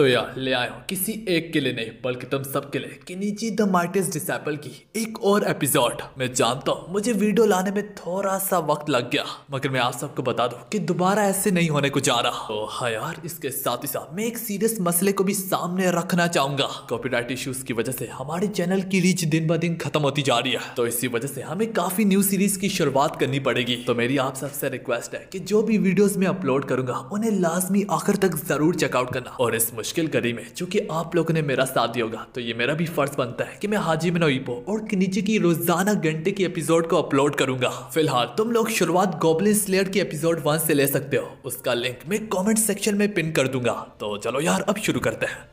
तो यार ले आया हूँ किसी एक के लिए नहीं बल्कि तुम सबके लिए किनिची द माइटियस्ट डिसाइपल की एक और एपिसोड। मैं जानता हूँ मुझे वीडियो लाने में थोड़ा सा वक्त लग गया, मगर मैं आप सबको बता दूं कि दोबारा ऐसे नहीं होने को जा रहा। तो हाँ यार, इसके साथ ही साथ मैं एक सीरियस मसले को भी सामने रखना चाहूंगा। कॉपीराइट इश्यूज की वजह से हमारे चैनल की रीच दिन ब दिन खत्म होती जा रही है, तो इसी वजह से हमें काफी न्यू सीरीज की शुरुआत करनी पड़ेगी। तो मेरी आप सबसे रिक्वेस्ट है कि जो भी वीडियोस मैं अपलोड करूंगा उन्हें लाजमी आखिर तक जरूर चेकआउट करना। और इस मुश्किल घड़ी में चूंकि आप लोगों ने मेरा साथ दिया होगा, तो ये मेरा भी फर्ज बनता है कि मैं हाजिमिनो ईपो और किनिची की रोजाना घंटे की एपिसोड को अपलोड करूंगा। फिलहाल तुम लोग शुरुआत गॉब्लिन स्लेयर की एपिसोड 1 से ले सकते हो, उसका लिंक मैं कमेंट सेक्शन में पिन कर दूंगा। तो चलो यार अब शुरू करते हैं।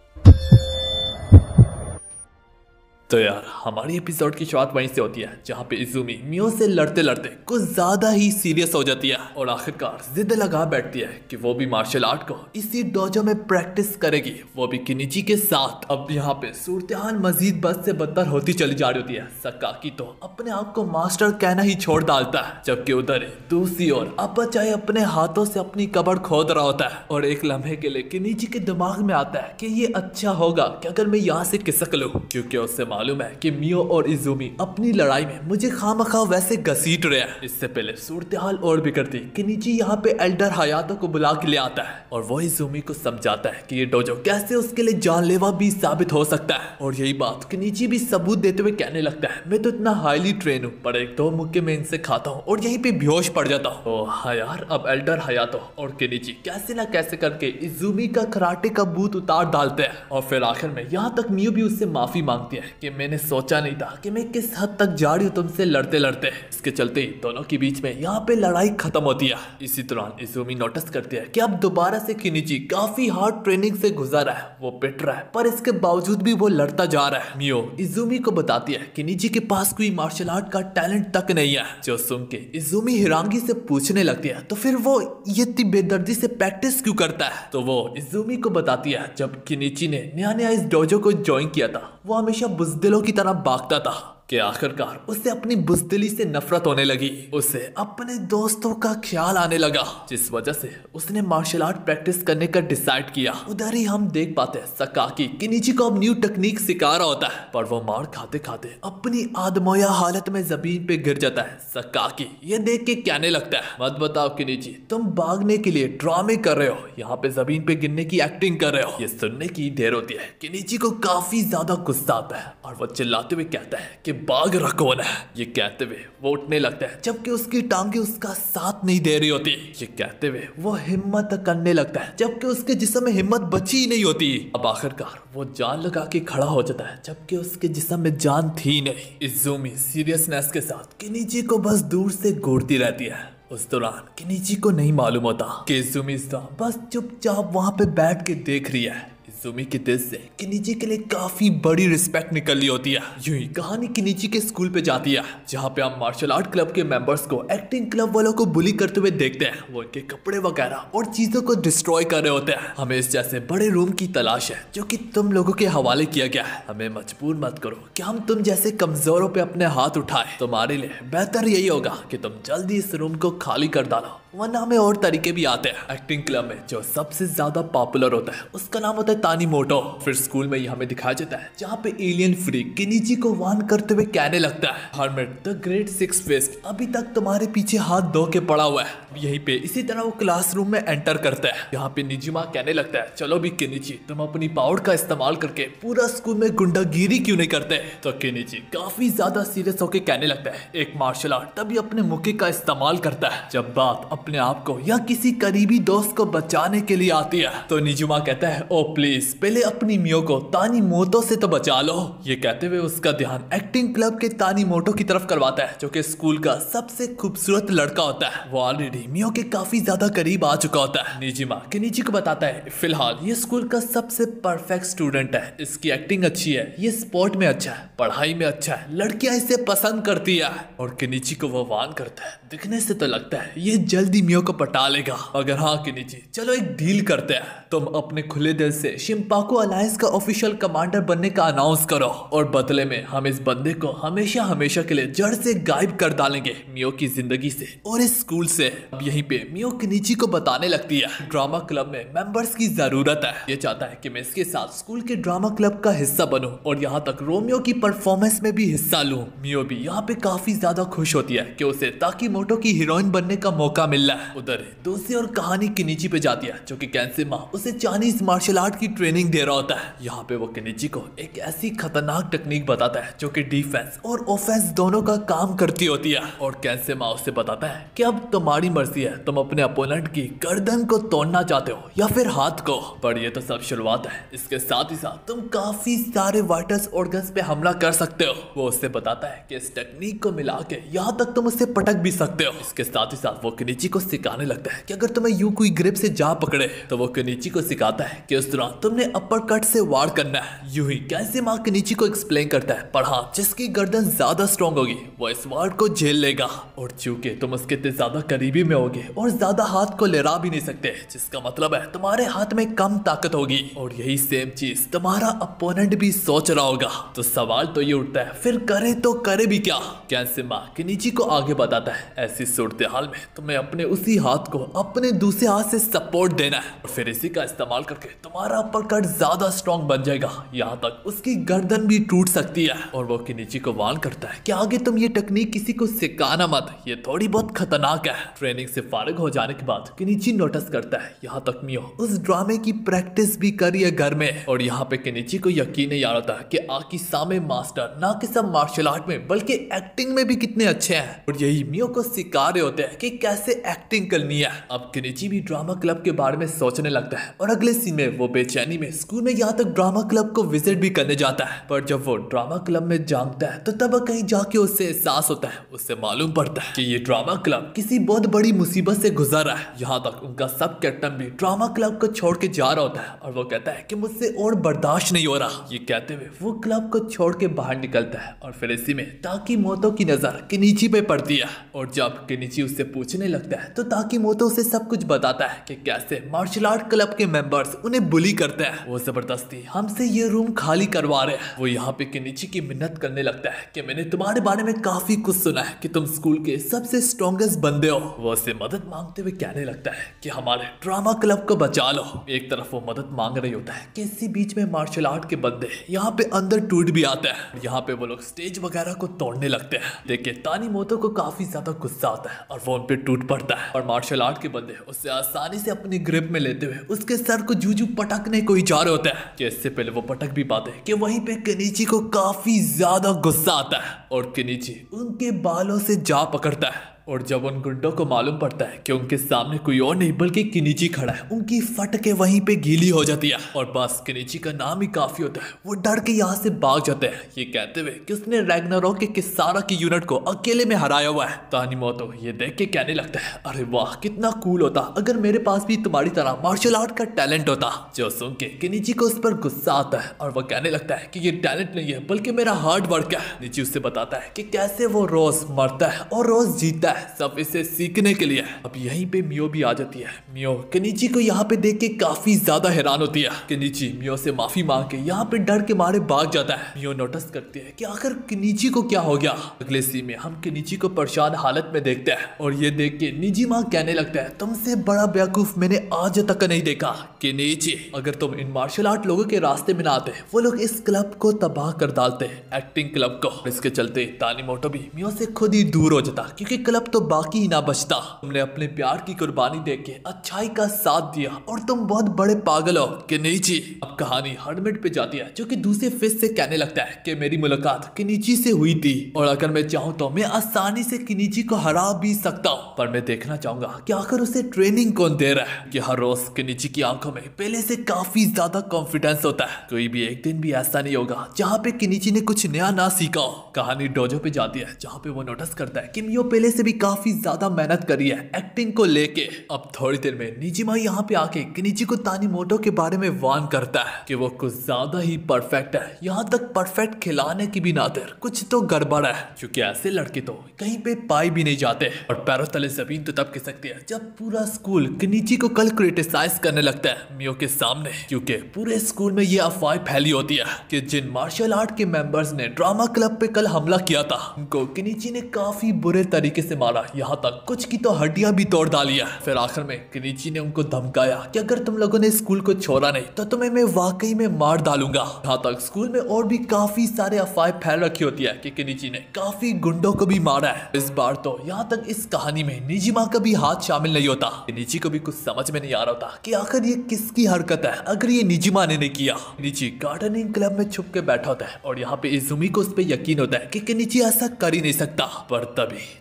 तो यार हमारी एपिसोड की शुरुआत वहीं से होती है जहाँ पे इजुमी मियो से लड़ते लड़ते कुछ ज्यादा ही सीरियस हो जाती है और आखिरकार जिद लगा बैठती है कि वो भी मार्शल आर्ट को इसी डोजो में प्रैक्टिस करेगी, वो भी किनिची के साथ। अब यहाँ पे सूरत-ए-हाल मजीद बद से बदतर होती चली जा रही होती है। सकाकी तो अपने आप को मास्टर कहना ही छोड़ डालता है, जबकि उधर दूसरी ओर अब्बा चाहे अपने हाथों से अपनी कब्र खोद रहा होता है और एक लम्हे के लिए किनिची के दिमाग में आता है कि ये अच्छा होगा कि अगर मैं यहाँ से खिसक लूं, क्योंकि उससे मालूम है कि मियो और इजुमी अपनी लड़ाई में मुझे खामखा वैसे घसीट रहे हैं। इससे पहले सूरत-ए-हाल और बिगड़ती किनिची यहाँ पे एल्डर हयातो को बुला के ले आता है और वो इजुमी को समझाता है कि ये डोजो कैसे उसके लिए जानलेवा भी साबित हो सकता है। और यही बात किनिची भी सबूत देते हुए कहने लगता है, मैं तो इतना हाईली ट्रेन हूँ, पर एक दो मुक्के में इनसे खाता हूँ और यहीं पे बेहोश पड़ जाता हूँ। तो हाँ यार, अब एल्डर हयातो और किनिची कैसे ना कैसे करके इजुमी का कराटे का भूत उतार डालते हैं और फिर आखिर में यहाँ तक मियो भी उससे माफी मांगती है कि मैंने सोचा नहीं था कि मैं किस हद तक जा रही हूँ तुमसे लड़ते लड़ते। इसके चलते ही दोनों के बीच में यहाँ पे लड़ाई खत्म होती है। इसी दौरान इजुमी नोटिस करती है कि अब दोबारा से किनिची काफी हार्ड ट्रेनिंग से गुजर रहा है, वो पिट रहा है, पर इसके बावजूद भी वो लड़ता जा रहा है। मियो इजुमी को बताती है किनिची के पास कोई मार्शल आर्ट का टैलेंट तक नहीं है, जो सुन के इजुमी हिरांगी से पूछने लगती है तो फिर वो ये इतनी बेदर्दी से प्रैक्टिस क्यों करता है। तो वो इजुमी को बताती है जब किनिची ने नया नया इस डोजो को ज्वाइन किया था, वो हमेशा बुजदिलों की तरह भागता था कि आखिरकार उसे अपनी बुजदिली से नफरत होने लगी, उसे अपने दोस्तों का ख्याल आने लगा, जिस वजह से उसने मार्शल आर्ट प्रैक्टिस करने का डिसाइड किया। उधर ही हम देख पाते हैं सकाकी किनिची को अब न्यू टेक्निक सिखा रहा होता है, पर वो मार खाते खाते अपनी आदमोया हालत में जमीन पे गिर जाता है। सकाकी ये देख के कहने लगता है, मत बताओ किनिची, तुम भागने के लिए ड्रामे कर रहे हो, यहाँ पे जमीन पे गिरने की एक्टिंग कर रहे हो। ये सुनने की देर होती है, किनिची को काफी ज्यादा गुस्सा आता है और वो चिल्लाते हुए कहता है कि भाग रहा कौन है। ये कहते हुए वो उठने लगता है, जबकि उसकी टांगे उसका साथ नहीं दे रही होती। ये कहते हुए वो हिम्मत करने लगता है, जबकि उसके जिस्म में हिम्मत बची ही नहीं होती। अब आखिरकार वो जान लगा के खड़ा हो जाता है, जबकि उसके जिस्म में जान थी नहीं। इजुमी सीरियसनेस के साथ किनिची को बस दूर से घूरती रहती है। उस दौरान किनिची को नहीं मालूम होता कि इजुमी बस चुपचाप वहां पे बैठ के देख रही है। इजुमी के दिल से किनिची के लिए काफी बड़ी रिस्पेक्ट निकल रही होती है। यूं ही कहानी किनिची के स्कूल पे जाती है, जहाँ पे हम मार्शल आर्ट क्लब के मेंबर्स को एक्टिंग क्लब वालों को बुली करते हुए देखते हैं। वो उनके कपड़े वगैरह और चीजों को डिस्ट्रॉय कर रहे होते हैं। हमें इस जैसे बड़े रूम की तलाश है जो कि तुम लोगों के हवाले किया गया है। हमें मजबूर मत करो कि हम तुम जैसे कमजोरों पे अपने हाथ उठाए। तुम्हारे लिए बेहतर यही होगा कि तुम जल्दी इस रूम को खाली कर डालो, वरना हमें और तरीके भी आते हैं। एक्टिंग क्लब में जो सबसे ज्यादा पॉपुलर होता है उसका नाम होता है तानीमोटो। फिर स्कूल में ये हमें दिखाया जाता है जहाँ पे एलियन फ्रीक किनिची को वार्न करते हुए कहने लगता है, हर्मिट द ग्रेट सिक्स फिस्ट अभी तक तुम्हारे पीछे हाथ धो के पड़ा हुआ है। यहीं पे इसी तरह वो क्लासरूम में एंटर करता है। यहाँ पे निजुमा कहने लगता है, चलो भी किनिची, तुम अपनी पावर का इस्तेमाल करके पूरा स्कूल में गुंडागिरी क्यों नहीं करते। तो किनिची काफी ज्यादा सीरियस होके कहने लगता है, एक मार्शल आर्ट तभी अपने मुक्के का इस्तेमाल करता है जब बात अपने आप को या किसी करीबी दोस्त को बचाने के लिए आती है। तो निजुमा कहता है, ओ प्लीज पहले अपनी मियो को तानीमोटो से तो बचा लो। ये कहते हुए उसका ध्यान एक्टिंग क्लब के तानीमोटो की तरफ करवाता है, जो कि स्कूल का सबसे खूबसूरत लड़का होता है। वो ऑलरेडी मियो के काफी ज्यादा करीब आ चुका होता है। निजुमा किनिची को बताता है, फिलहाल ये स्कूल का सबसे परफेक्ट स्टूडेंट है, इसकी एक्टिंग अच्छी है, ये स्पोर्ट में अच्छा है, पढ़ाई में अच्छा है, लड़कियां इसे पसंद करती है। और किनिची को वो वार्न करता है, दिखने से तो लगता है ये जल्दी जल्दी मियो को पटा लेगा। अगर हाँ किनिची, चलो एक डील करते हैं, तुम अपने खुले दिल से शिंपाकू अलायंस का ऑफिशियल कमांडर बनने का अनाउंस करो और बदले में हम इस बंदे को हमेशा हमेशा के लिए जड़ से गायब कर डालेंगे मियो की जिंदगी से और इस स्कूल से। अब यहीं पे मियो किनिची को बताने लगती है ड्रामा क्लब में मेंबर्स की जरूरत है। ये चाहता है कि मैं इसके साथ स्कूल के ड्रामा क्लब का हिस्सा बनूं और यहाँ तक रोमियो की परफॉर्मेंस में भी हिस्सा लूं। मियो भी यहाँ पे काफी ज्यादा खुश होती है कि उसे ताकीमोटो की हीरोइन बनने का मौका मिल रहा है। उधर दूसरी और कहानी किनिची पे जाती है, जो कि कैंसेमा उसे चाइनीज मार्शल आर्ट की ट्रेनिंग दे रहा होता है। यहाँ पे वो किनिची को एक ऐसी खतरनाक टेक्निक बताता है जो कि डिफेंस और ऑफेंस दोनों का काम करती होती है और कैंसेमा उसे बताता है कि अब तुम्हारी मर्जी है, तुम अपने अपोनेंट की गर्दन को तोड़ना चाहते हो या फिर हाथ को। पर ये तो सब शुरुआत है, इसके साथ ही साथ तुम काफी सारे वाइटल्स ऑर्गन्स पे हमला कर सकते हो। वो उससे बताता है कि इस टेक्निक को मिला के यहाँ तक तुम उससे पटक भी सकते हो। इसके साथ ही साथ वो किनिची को सिखाने लगता है कि अगर तुम्हें यूं कोई ग्रिप से जा पकड़े तो वो किनिची को सिखाता है कि उस दौरान तुमने अपर कट से वार करना है। यूं ही कैंसेमा किनिची को एक्सप्लेन करता है, पर हाँ जिसकी गर्दन ज्यादा स्ट्रॉन्ग होगी वो इस वार को झेल लेगा और चूंकि तुम उसके इतने ज्यादा करीबी में होगे और ज्यादा हाथ को लहरा भी नहीं सकते, जिसका मतलब है तुम्हारे हाथ में कम ताकत होगी और यही सेम चीज तुम्हारा अपोनेंट भी सोच रहा होगा। तो सवाल तो ये उठता है, फिर करे तो करे भी क्या। कैंसेमा किनिची को आगे बताता है, ऐसी सूरत हाल में तुम्हें अपने उसी हाथ को अपने दूसरे हाथ से सपोर्ट देना है और फिर इसी का इस्तेमाल करके तुम्हारा अपर कट ज्यादा स्ट्रॉन्ग बन जाएगा, यहाँ तक उसकी गर्दन भी टूट सकती है। और वो किनिची को वार्न करता है कि आगे तुम ये टेक्निक किसी को सिखाना मत, ये थोड़ी बहुत खतरनाक है। ट्रेनिंग से फारिग हो जाने के बाद किनिची नोटिस करता है यहाँ तक मियो उस ड्रामे की प्रैक्टिस भी करी है घर में और यहाँ पे किनिची को यकीन नहीं आ रहा था कि आकिसामे मास्टर ना कि सब मार्शल आर्ट में बल्कि एक्टिंग में भी कितने अच्छे हैं और यही मियो को सिखा रहे होते हैं कि कैसे एक्टिंग करनी है। अब किनिची भी ड्रामा क्लब के बारे में सोचने लगता है और अगले सीन में वो बेचैनी में स्कूल में यहाँ तक ड्रामा क्लब को विजिट भी करने जाता है। पर जब वो ड्रामा क्लब में जानता है तो तब कहीं जाके उससे एहसास होता है, उससे मालूम पड़ता है कि ये ड्रामा क्लब किसी बहुत बड़ी मुसीबत से गुजर रहा है। यहाँ तक उनका सब कैप्टन भी ड्रामा क्लब को छोड़ के जा रहा होता है और वो कहता है कि मुझसे और बर्दाश्त नहीं हो रहा। ये कहते हुए वो क्लब को छोड़ के बाहर निकलता है और फिर इसी में ताकीमोतो की नजर किनिची पे पड़ती है और जब किनिची उससे पूछने लगता है तो ताकीमोतो उसे सब कुछ बताता है कि कैसे मार्शल आर्ट क्लब के मेंबर्स उन्हें बुली करते हैं, वो जबरदस्ती हमसे ये रूम खाली करवा रहे हैं। वो यहाँ पे किनिची की मिन्नत करने लगता है कि मैंने तुम्हारे बारे में काफी कुछ सुना है कि तुम स्कूल के सबसे स्ट्रॉन्गेस्ट बंदे हो। वो उससे मदद मांगते हुए कहने लगता है कि हमारे ड्रामा क्लब को बचा लो। एक तरफ वो मदद मांग रही होता है कि इसी बीच में मार्शल आर्ट के बंदे यहाँ पे अंदर टूट भी आते हैं। यहाँ पे वो लोग स्टेज वगैरह को तोड़ने लगते हैं। देखिए तानीमोतो को काफी ज्यादा गुस्सा आता है और वो उन पे टूट पड़ता है और मार्शल आर्ट के बंदे उससे आसानी से अपनी ग्रिप में लेते हुए उसके सर को जूजू पटकने को ही जा रहे होते हैं कि इससे पहले वो पटक भी पाते हैं कि वहीं पे किनिची को काफी ज्यादा गुस्सा आता है और किनिची उनके बालों से जा पकड़ता है और जब उन गुंडों को मालूम पड़ता है कि उनके सामने कोई और नहीं बल्कि किनिची खड़ा है, उनकी फट के वहीं पे गीली हो जाती है और बस किनिची का नाम ही काफी होता है। वो डर के यहाँ से भाग जाते हैं, ये कहते हुए कि उसने रैग्नारोक के किसारा की यूनिट को अकेले में हराया हुआ है। तानीमोतो ये देख के कहने लगता है, अरे वाह कितना कूल होता अगर मेरे पास भी तुम्हारी तरह मार्शल आर्ट का टैलेंट होता। जो सुन के किनिची को उस पर गुस्सा आता है और वो कहने लगता है कि ये टैलेंट नहीं है बल्कि मेरा हार्ड वर्क है। किनिची उससे बताता है कि कैसे वो रोज मरता है और रोज जीता है, सब इसे सीखने के लिए। अब यहीं पे मियो भी आ जाती है। मियो किनिची को यहाँ पे देख के काफी ज्यादा हैरान होती है। किनिची मियो से माफी मांग के यहाँ पे डर के मारे भाग जाता है। मियो नोटिस करती है कि आखिर किनिची को क्या हो गया। अगले सीन में हम किनिची को परेशान हालत में देखते हैं और ये देख के निजिमा कहने लगता है, तुमसे बड़ा बेवकूफ मैंने आज तक नहीं देखा। किनिची अगर तुम इन मार्शल आर्ट लोगों के रास्ते में ना आते वो लोग इस क्लब को तबाह कर डालते, एक्टिंग क्लब को। इसके चलते तानीमोटो भी मियो से खुद ही दूर हो जाता क्योंकि क्लब तो बाकी ही ना बचता। तुमने अपने प्यार की कुर्बानी देख के अच्छाई का साथ दिया और तुम बहुत बड़े पागल हो किनिची। अब कहानी हर्मिट पे जाती है जो कि दूसरे फिश से कहने लगता है कि मेरी मुलाकात किनिची से हुई थी और अगर मैं चाहूँ तो मैं आसानी से किनिची को हरा भी सकता हूँ, पर मैं देखना चाहूंगा कि आखिर उसे ट्रेनिंग कौन दे रहा है। कि हर रोज किनिची की आंखों में पहले से काफी ज्यादा कॉन्फिडेंस होता है। कोई भी एक दिन भी ऐसा नहीं होगा जहाँ पे किनिची ने कुछ नया ना सीखा हो। कहानी डोजो पे जाती है जहाँ पे वो नोटिस करता है कि मियो पहले से भी काफी ज्यादा मेहनत करी है एक्टिंग को लेके। अब थोड़ी देर में निजिमा यहाँ पे आके केनिची को तानीमोटो के बारे में वार्न करता है कि वो कुछ ज्यादा ही परफेक्ट है, यहाँ तक परफेक्ट खिलाने की भी नातिर कुछ तो गड़बड़ है, क्योंकि ऐसे लड़के तो कहीं पे पाई भी नहीं जाते। और पैरों तले जमीन तो तब खिसकती है जब पूरा स्कूल केनिची को कल क्रिटिसाइज करने लगता है मियो के सामने, क्योंकि पूरे स्कूल में ये अफवाह फैली होती है कि जिन मार्शल आर्ट के मेंबर्स ने ड्रामा क्लब पे कल हमला किया था उनको केनिची ने काफी बुरे तरीके से मारा, यहाँ तक कुछ की तो हड्डियां भी तोड़ डाली है। फिर आखिर में केनिची ने उनको धमकाया कि अगर तुम लोगों ने स्कूल को छोड़ा नहीं तो तुम्हें मैं वाकई में मार डालूंगा। यहाँ तक स्कूल में और भी काफी सारे अफवाह फैल रखी होती है कि केनिची ने काफी गुंडों को भी मारा है। इस बार तो यहाँ तक इस कहानी में निजिमा का भी हाथ शामिल नहीं होता। केनिची को भी कुछ समझ में नहीं आ रहा होता कि आखिर ये किसकी हरकत है अगर ये निजिमा ने नहीं किया। केनिची गार्डनिंग क्लब में छुप के बैठा होता है और यहाँ पे इजुमी को उस पर यकीन होता है कि केनिची ऐसा कर ही नहीं सकता। पर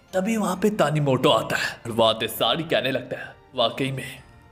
तभी वहाँ पे तानीमोटो आता है और वो आते सारी कहने लगता है वाकई में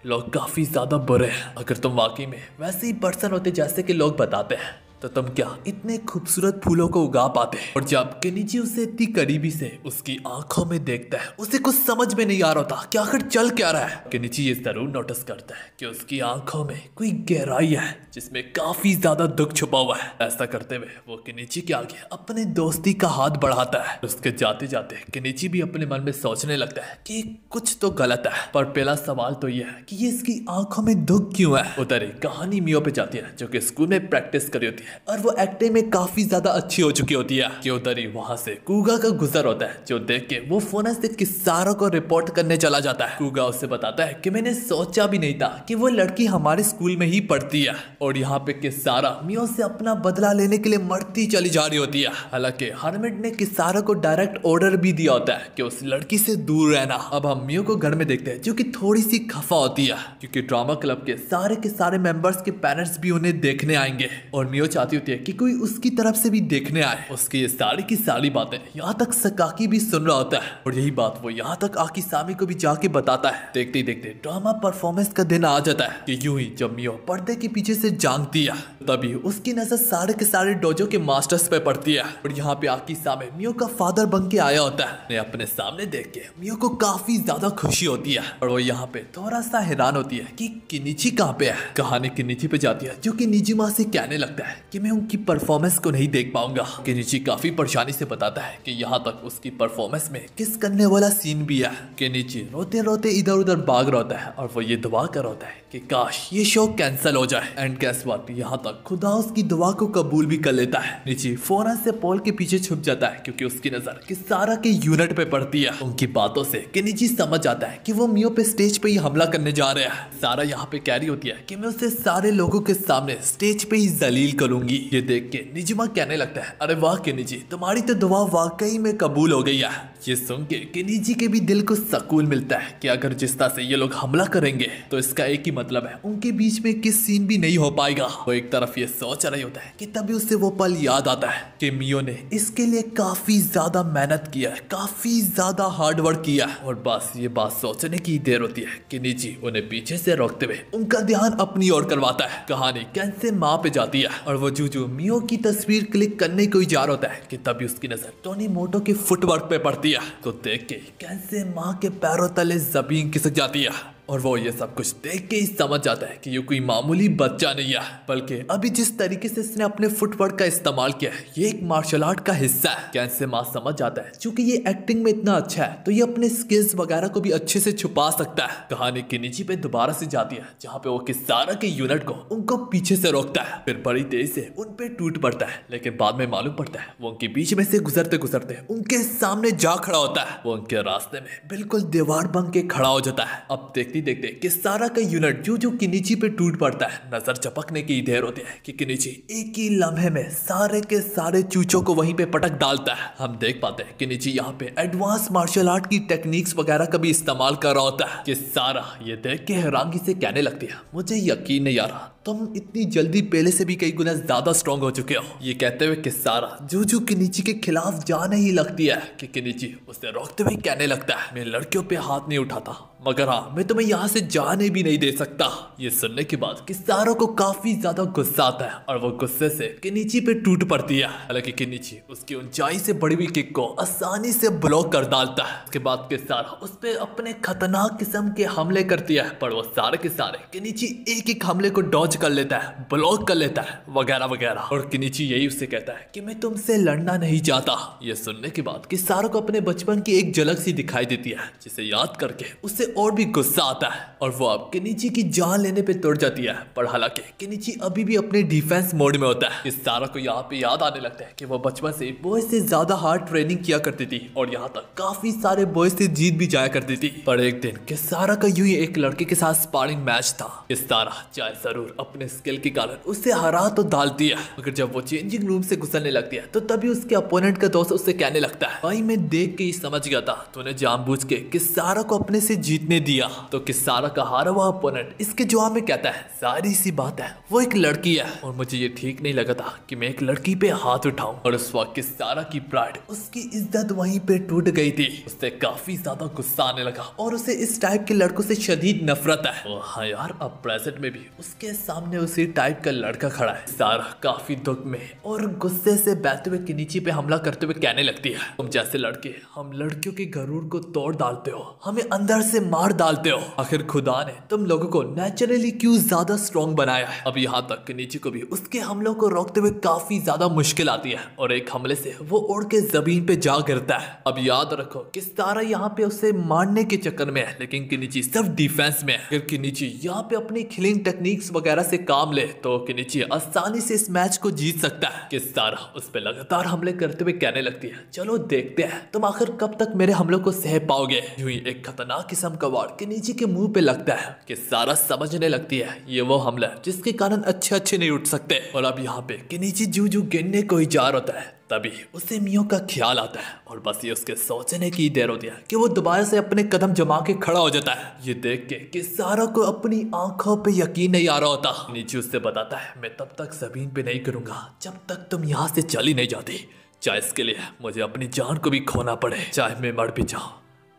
लोग काफी ज्यादा बुरे हैं। अगर तुम वाकई में वैसे ही पर्सन होते जैसे कि लोग बताते हैं तो तुम क्या इतने खूबसूरत फूलों को उगा पाते। और जब केनिची उसे इतनी करीबी से उसकी आंखों में देखता है उसे कुछ समझ में नहीं आ रहा था कि आखिर चल क्या रहा है। केनिची ये जरूर नोटिस करता है कि उसकी आंखों में कोई गहराई है जिसमें काफी ज्यादा दुख छुपा हुआ है। ऐसा करते हुए वो केनिची के आगे अपने दोस्ती का हाथ बढ़ाता है। उसके जाते जाते केनिची भी अपने मन में सोचने लगता है कि कुछ तो गलत है। पर पहला सवाल तो यह है कि ये इसकी आंखों में दुख क्यों है। उधर कहानी मियो पे जाती है जो कि स्कूल में प्रैक्टिस करी होती है और वो एक्टिंग में काफी ज्यादा अच्छी हो चुकी होती है कि उधर ही वहां से कुगा का गुजर होता है जो देख के वो फोन से किस्सारा को रिपोर्ट करने चला जाता है। कुगा उससे बताता है कि मैंने सोचा भी नहीं था कि वो लड़की हमारे स्कूल में ही पढ़ती है। और यहाँ पे किस्सारा मियो से अपना बदला लेने के लिए मरती चली जा रही होती है। हालांकि हरमिट ने किस्सारा को डायरेक्ट ऑर्डर भी दिया होता है कि उस लड़की से दूर रहना। अब हम मियो को घर में देखते हैं जो कि थोड़ी सी खफा होती है क्योंकि ड्रामा क्लब के सारे मेंबर्स के पेरेंट्स भी उन्हें देखने आएंगे और मियो चाहती होती है कि कोई उसकी तरफ से भी देखने आए। उसकी ये सारी की सारी बातें यहाँ तक सकाकी भी सुन रहा होता है और यही बात वो यहाँ तक आकिसामी को भी जाके बताता है। देखते ही देखते ड्रामा परफॉर्मेंस का दिन आ जाता है कि यूं ही जब मियो पर्दे के पीछे से झांकती है तभी उसकी नजर सारे के सारे डोजो के मास्टर्स पे पड़ती है। और यहाँ पे आकिसामी मियो का फादर बन के आया होता है। ने अपने सामने देख के मियो को काफी ज्यादा खुशी होती है और वो यहाँ पे थोड़ा सा हैरान होती है कि केनिची कहाँ पे है। कहानी केनिची पे जाती है जो कि निजिमा से कहने लगता है कि मैं उनकी परफॉर्मेंस को नहीं देख पाऊंगा। केनिची काफी परेशानी से बताता है कि यहाँ तक उसकी परफॉर्मेंस में किस करने वाला सीन भी है। केनिची रोते रोते इधर उधर भाग रहा होता है और वो ये दुआ कर होता है कि काश ये शो कैंसिल हो जाए। एंड गेस व्हाट, यहाँ तक खुदा उसकी दुआ को कबूल भी कर लेता है। निची फौरन से पोल के पीछे छुप जाता है क्योंकि उसकी नजर किस्सारा के यूनिट पे पड़ती है। उनकी बातों से केनिची समझ जाता है कि वो मियो पे स्टेज पे ही हमला करने जा रहे हैं। सारा यहाँ पे कह रही होती है कि मैं उसे सारे लोगों के सामने स्टेज पे ही जलील करूंगी। ये देख के निजिमा कहने लगता है अरे वाह केनिची, तुम्हारी तो दुआ वाकई में कबूल हो गई है। ये सुन के केनिची के भी दिल को सुकून मिलता है कि अगर जिस तरह से ये लोग हमला करेंगे तो इसका एक ही मतलब है उनके बीच में किस सीन भी नहीं हो पाएगा। वो एक तरफ ये सोच रही होता है कि तभी उसे वो पल याद आता है कि मियो ने इसके लिए काफी ज्यादा मेहनत किया है, काफी ज्यादा हार्ड वर्क किया है। और बस ये बात सोचने की देर होती है कि निजी उन्हें पीछे से रोकते हुए उनका ध्यान अपनी ओर करवाता है। कहानी कैसे माँ पे जाती है और वो जूजू मियो की तस्वीर क्लिक करने को ही जा रहा होता है कि तभी उसकी नजर तानीमोटो के फुटवर्क पे पड़ती है। तो देख के कैसे माँ के पैरों तले जमीन खिसक जाती है और वो ये सब कुछ देख के ही समझ जाता है कि ये कोई मामूली बच्चा नहीं है, बल्कि अभी जिस तरीके से इसने अपने फुटवर्क का इस्तेमाल किया है ये एक मार्शल आर्ट का हिस्सा है। कैसे माँ समझ जाता है क्योंकि ये एक्टिंग में इतना अच्छा है तो ये अपने स्किल्स वगैरह को भी अच्छे से छुपा सकता है। कहानी केनिची पे दोबारा से जाती है जहाँ पे वो किस्सारा के यूनिट को उनको पीछे से रोकता है, फिर बड़ी तेजी से उन पे टूट पड़ता है। लेकिन बाद में मालूम पड़ता है वो उनके बीच में से गुजरते गुजरते उनके सामने जा खड़ा होता है। वो उनके रास्ते में बिल्कुल दीवार बन के खड़ा हो जाता है। अब देखते देखते किस्सारा का यूनिट जो केनिची पे टूट पड़ता है। नजर चपकने की देर होती है कि केनिची एक ही लम्हे में सारे के सारे चूचों को वहीं पे पटक डालता है। हम देख पाते हैं केनिची यहाँ पे एडवांस मार्शल आर्ट की टेक्निक्स वगैरह का भी इस्तेमाल कर रहा होता है। किस्सारा ये देख के हैरानगी से कहने लगती है मुझे यकीन नहीं आ रहा तुम इतनी जल्दी पहले से भी कई गुना ज्यादा स्ट्रांग हो चुके हो। ये कहते हुए किसारा जूजू किनिची के खिलाफ जाने ही लगती है कि किनिची उसे रोकते हुए कहने लगता है, मैं लड़कियों पे हाथ नहीं उठाता, मगर हाँ मैं तुम्हें यहाँ से जाने भी नहीं दे सकता। ये सुनने के बाद किसारा को काफी ज्यादा गुस्सा आता है और वो गुस्से से किनिची पे टूट पड़ती है। हालांकि किनिची उसकी ऊंचाई से बड़ी हुई किक को आसानी से ब्लॉक कर डालता है। उसके बाद किसारा उस पे अपने खतरनाक किस्म के हमले करती है, पर वो सारे के सारे किनिची एक एक हमले को डॉज कर लेता है, ब्लॉक कर लेता है वगैरह वगैरह। और किनिची यही उससे कहता है कि मैं तुमसे लड़ना नहीं चाहता। ये सुनने के बाद किसारा को अपने बचपन की एक झलक सी दिखाई देती है, जिसे याद करके उससे और भी गुस्सा आता है और वो अब किनिची की जान लेने पे तुड़ जाती है। पर हालांकि किनिची अभी भी अपने डिफेंस मोड में होता है। किसारा को यहाँ पे याद आने लगता है कि वो बचपन से बॉयज से ज्यादा हार्ड ट्रेनिंग किया करती थी और यहाँ तक काफी सारे बॉयज से जीत भी जाया करती थी। पर एक दिन किसारा का यूं ही एक लड़के के साथ स्पारिंग मैच था। किसारा चाहे जरूर अपने स्किल के कारण उससे हरा तो डालती है, मगर जब वो चेंजिंग रूम से गुजरने लगती है तो तभी उसके अपोनेंट का दोस्त उससे कहने लगता है, भाई मैं देख के ही समझ गया था तूने जानबूझ के किसारा को अपने से जीतने दिया। तो किसारा का हारा हुआ अपोनेंट इसके जवाब में कहता है, सारी सी बात है वो एक लड़की है और मुझे ये ठीक नहीं लगा था कि मैं एक लड़की पे हाथ उठाऊं। और उस वक्त किसारा की प्राइड, उसकी इज्जत वहीं पे टूट गई थी। उससे काफी ज्यादा गुस्सा आने लगा और उसे इस टाइप के लड़कों से शदीद नफरत है। और हाँ यार, अब प्रेजेंट में भी उसके सामने उसी टाइप का लड़का खड़ा है। सारा काफी दुख में और गुस्से से बहते हुए किनिची पे हमला करते हुए कहने लगती है, तुम जैसे लड़के हम लड़कियों के गरूर को तोड़ डालते हो, हमें अंदर से मार डालते हो। आखिर खुदा ने तुम लोगों को नेचुरली क्यों ज्यादा स्ट्रॉन्ग बनाया है। अब यहाँ तक किनिची को भी उसके हमलों को रोकते हुए काफी ज्यादा मुश्किल आती है और एक हमले से वो उड़ के जमीन पे जा गिरता है। अब याद रखो किसारा यहाँ पे उसे मारने के चक्कर में है, लेकिन किनिची सिर्फ डिफेंस में है। अगर किनिची यहाँ पे अपनी किलिंग टेक्निक्स वगैरह से काम ले तो किनिची आसानी से इस मैच को जीत सकता है। किसारा उस पे लगातार हमले करते हुए कहने लगती है, चलो देखते हैं तुम आखिर कब तक मेरे हमलों को सह पाओगे। यूं ही एक खतरनाक किस्म का वार किनिची के मुंह पे लगता है। किसारा समझने लगती है ये वो हमला है जिसके कारण अच्छे नहीं उठ सकते। और अब यहाँ पे किनिची जू गिरने को ही जा होता है, तभी उसे मियो का ख्याल आता है और बस ये उसके सोचने की देर होती है कि वो दोबारा से अपने कदम जमा के खड़ा हो जाता है। ये देख के किसारा को अपनी आंखों पे यकीन नहीं आ रहा होता। नीचे उससे बताता है, मैं तब तक जमीन पे नहीं गिरूंगा जब तक तुम यहाँ से चली नहीं जाती, चाहे इसके लिए मुझे अपनी जान को भी खोना पड़े, चाहे मैं मर भी जाऊं,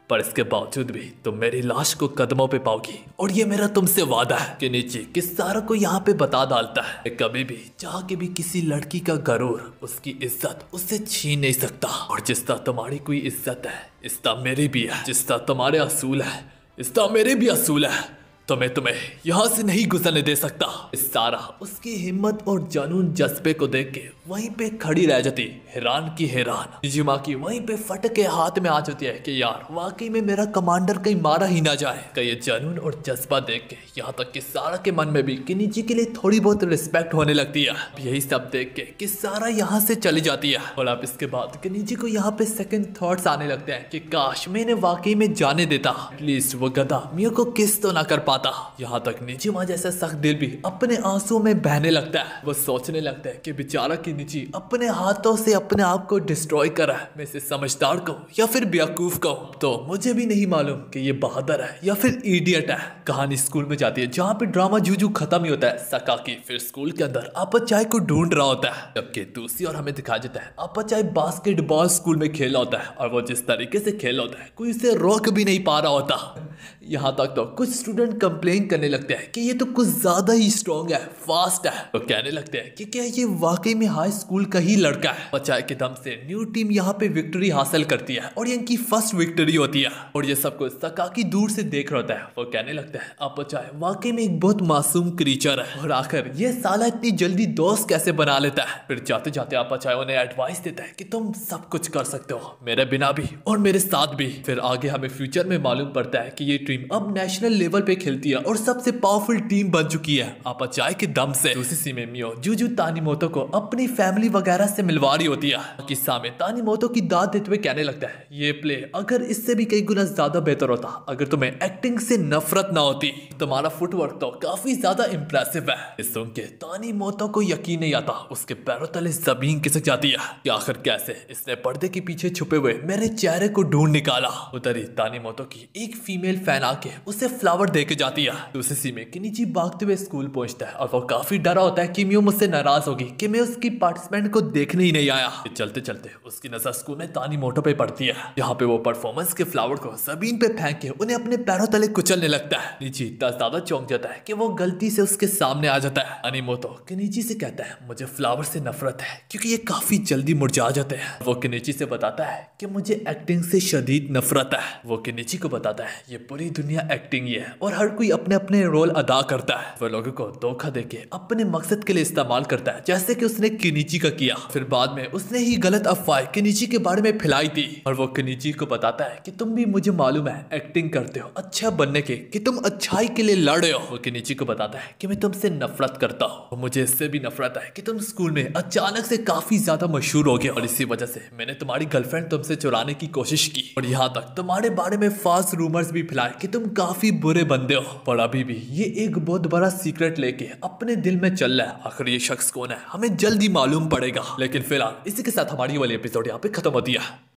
पर इसके बावजूद भी तुम मेरी लाश को कदमों पे पाओगी और ये मेरा तुमसे वादा है। कि नीचे किसारा को यहाँ पे बता डालता है, कभी भी चाह के भी किसी लड़की का गरूर, उसकी इज्जत उससे छीन नहीं सकता। और जिस तरह तुम्हारी कोई इज्जत है इस तरह मेरी भी है, जिस तरह तुम्हारे असूल है इस तरह मेरे भी असूल है, तो मैं तुम्हें यहाँ से नहीं गुजरने दे सकता। सारा उसकी हिम्मत और जानून जज्बे को देख के वहीं पे खड़ी रह जाती, हैरान की हैरान। निजिमा की वहीं पे फट के हाथ में आ जाती है कि यार वाकई में मेरा कमांडर कहीं मारा ही ना जाए। का ये जानून और जज्बा देख के यहाँ तक कि सारा के मन में भी किनिची के लिए थोड़ी बहुत रिस्पेक्ट होने लगती है। यही सब देख के कि सारा यहाँ से चली जाती है। और अब इसके बाद किनिची को यहाँ पे सेकंड थॉट्स आने लगते हैं कि काश मैंने वाकई में जाने देता, एटलीस्ट वो गधा मियो को किस तो ना कर पाता। यहाँ तक निजिमा जैसा सख्त दिल भी अपने आंसू में बहने लगता है। वो सोचने लगता है कि बेचारा किनिची अपने हाथों से अपने आप को डिस्ट्रॉय करा है। मैं इसे समझदार कहूँ या फिर बेवकूफ कहूँ तो मुझे भी नहीं मालूम कि ये बहादुर है या फिर इडियट है। कहानी स्कूल में जाती है जहाँ पे ड्रामा जूजू खत्म ही होता है। सकाकी फिर स्कूल के अंदर अपचाई को ढूंढ रहा होता है, जबकि दूसरी ओर हमें दिखाया जाता है अपचाई बास्केटबॉल स्कूल में खेल होता है और वो जिस तरीके से खेल होता है कोई उसे रोक भी नहीं पा रहा होता। यहाँ तक तो कुछ स्टूडेंट कंप्लेन करने लगते हैं कि ये तो कुछ ज्यादा ही स्ट्रॉन्ग है, फास्ट है। तो कहने लगते हैं कि क्या ये वाकई में हाई स्कूल का ही लड़का है। अपचाई के दम से न्यू टीम यहाँ पे विक्ट्री हासिल करती है और ये इनकी फर्स्ट विक्ट्री होती है। और ये सब कुछ सकाकी दूर से देख रहा होता है। वो कहने लगता है अपचाई वाकई में एक बहुत मासूम क्रीचर है और आखिर ये साला इतनी जल्दी दोस्त कैसे बना लेता है। फिर जाते जाते अपचाई उन्हें एडवाइस देता है कि तुम सब कुछ कर सकते हो, मेरे बिना भी और मेरे साथ भी। फिर आगे हमें फ्यूचर में मालूम पड़ता है कि ये टीम अब नेशनल लेवल पे खेलती है और सबसे पावरफुल टीम बन चुकी है अपचाई के दम से। दूसरी में मियो जूजू तानीमोतो को अपनी फैमिली वगैरह से मिलवा रही होती है। किस्सा में तानीमोतो की दाद देते हुए कहने लगता है ये प्ले अगर इससे भी कई गुना ज्यादा बेहतर होता, अगर तुम्हें एक्टिंग से नफरत ना होती। तुम्हारा फुटवर्क तो काफी ज्यादा इंप्रेसिव है। इस सुन के तानीमोतो को यकीन नहीं आता, उसके पैरों तले जमीन खिसक जाती है कि आखिर कैसे इसने पर्दे के पीछे छुपे हुए मेरे चेहरे को ढूंढ निकाला। उधर ही तानीमोतो की एक फीमेल फीमेल फैन आके उसे फ्लावर दे के जाती है। दूसरी सीन में केनिची भागते हुए स्कूल पहुंचता है और वो काफी डरा होता है कि मियो मुझसे नाराज होगी कि मैं उसकी पार्टिसिपेंट को देखने ही नहीं आया। चलते चलते उसकी नजर स्कूल में तानीमोटो पे पड़ती है, यहाँ पे वो परफॉर्मेंस के फ्लावर को जमीन पे फेंक के उन्हें अपने पैरों तले कुचलने लगता है। नीची इतना ज्यादा चौंक जाता है कि वो गलती से उसके सामने आ जाता है। तानीमोटो केनिची से कहता है मुझे फ्लावर से नफरत है क्योंकि ये काफी जल्दी मुरझा जाते हैं। वो केनिची से बताता है कि मुझे एक्टिंग से शदीद नफरत है। वो केनिची को बताता है ये पूरी दुनिया एक्टिंग ही है और हर कोई अपने अपने रोल अदा करता है। वो लोगों को धोखा देके अपने मकसद के लिए इस्तेमाल करता है, जैसे कि उसने केनिची का किया। फिर बाद में उसने ही गलत अफवाह केनिची के बारे में फैलाई थी और वो केनिची को बताता है कि तुम भी मुझे मालूम है एक्टिंग करते हो अच्छा बनने के, कि तुम अच्छाई के लिए लड़ रहे हो। वो केनिची को बताता है कि मैं तुमसे नफरत करता हूँ। मुझे इससे भी नफरत है कि तुम स्कूल में अचानक से काफी ज्यादा मशहूर हो गए और इसी वजह से मैंने तुम्हारी गर्लफ्रेंड तुमसे चुराने की कोशिश की और यहाँ तक तुम्हारे बारे में फास्ट रूमर्स भी फैलाए कि तुम काफी बुरे बंदे हो। पर अभी भी ये एक बहुत बड़ा सीक्रेट लेके अपने दिल में चल रहा है। आखिर ये शख्स कौन है हमें जल्दी मालूम पड़ेगा। लेकिन फिलहाल इसी के साथ हमारी वाली एपिसोड यहाँ पे खत्म होती है।